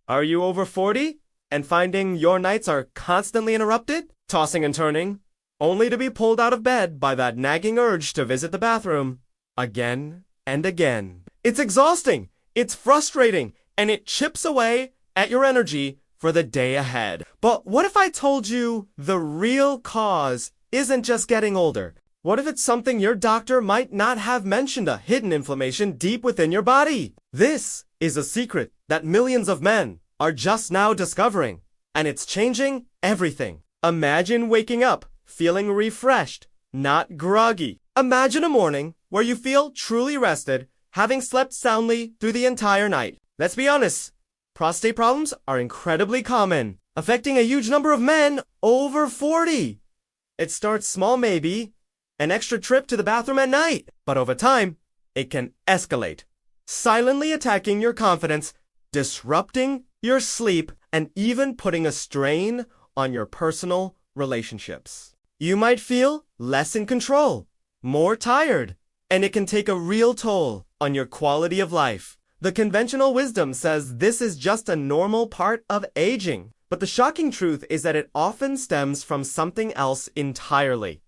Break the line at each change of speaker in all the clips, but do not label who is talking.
Are you over 40 and finding your nights are constantly interrupted, tossing and turning, only to be pulled out of bed by that nagging urge to visit the bathroom again and again? It's exhausting, it's frustrating, and it chips away at your energy for the day ahead. But what if I told you the real cause isn't just getting older? What if it's something your doctor might not have mentioned, a hidden inflammation deep within your body? This is a secret that millions of men are just now discovering, and it's changing everything. Imagine waking up feeling refreshed, not groggy. Imagine a morning where you feel truly rested, having slept soundly through the entire night. Let's be honest, prostate problems are incredibly common, affecting a huge number of men over 40. It starts small, maybe an extra trip to the bathroom at night, but over time, it can escalate, silently attacking your confidence, disrupting your sleep, and even putting a strain on your personal relationships. You might feel less in control, more tired, and it can take a real toll on your quality of life. The conventional wisdom says this is just a normal part of aging, but the shocking truth is that it often stems from something else entirely.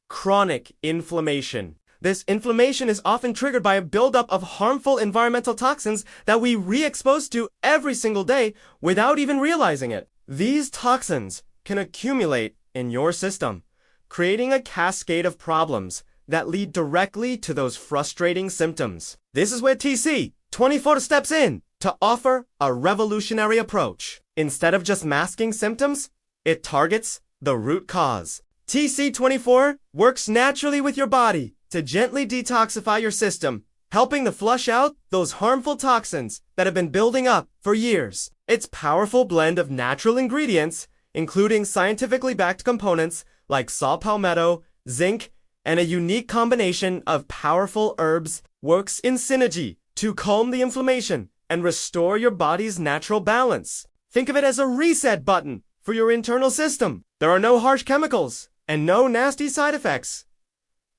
Chronic inflammation. This inflammation is often triggered by a buildup of harmful environmental toxins that we re-expose to every single day without even realizing it. These toxins can accumulate in your system, creating a cascade of problems that lead directly to those frustrating symptoms. This is where TC24 steps in to offer a revolutionary approach. Instead of just masking symptoms, it targets the root cause. TC24 works naturally with your body to gently detoxify your system, helping to flush out those harmful toxins that have been building up for years. Its powerful blend of natural ingredients, including scientifically backed components like saw palmetto, zinc, and a unique combination of powerful herbs, works in synergy to calm the inflammation and restore your body's natural balance. Think of it as a reset button for your internal system. There are no harsh chemicals and no nasty side effects.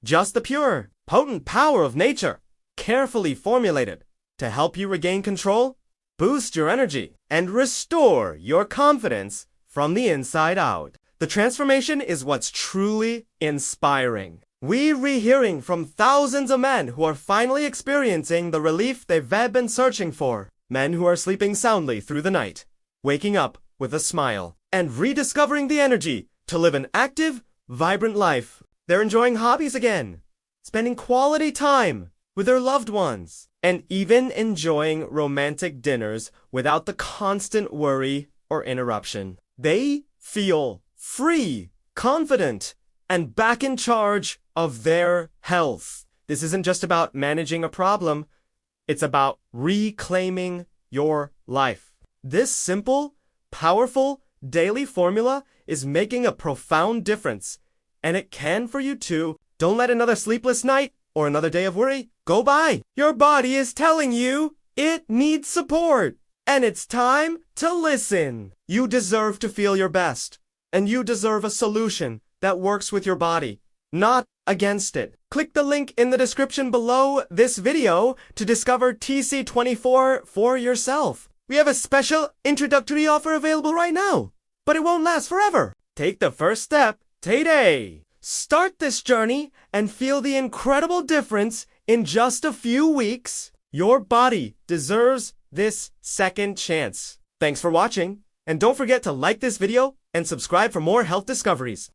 Just the pure, potent power of nature, carefully formulated to help you regain control, boost your energy, and restore your confidence from the inside out. The transformation is what's truly inspiring. We're rehearing from thousands of men who are finally experiencing the relief they've been searching for. Men who are sleeping soundly through the night, waking up with a smile, and rediscovering the energy to live an active, vibrant life. They're enjoying hobbies again, spending quality time with their loved ones, and even enjoying romantic dinners without the constant worry or interruption. They feel free, confident, and back in charge of their health. This isn't just about managing a problem, it's about reclaiming your life. This simple, powerful daily formula is making a profound difference, and it can for you too. Don't let another sleepless night or another day of worry go by. Your body is telling you it needs support, and it's time to listen. You deserve to feel your best, and you deserve a solution that works with your body, not against it. Click the link in the description below this video to discover TC24 for yourself. We have a special introductory offer available right now, but it won't last forever. Take the first step today. Start this journey and feel the incredible difference in just a few weeks. Your body deserves this second chance. Thanks for watching, and don't forget to like this video and subscribe for more health discoveries.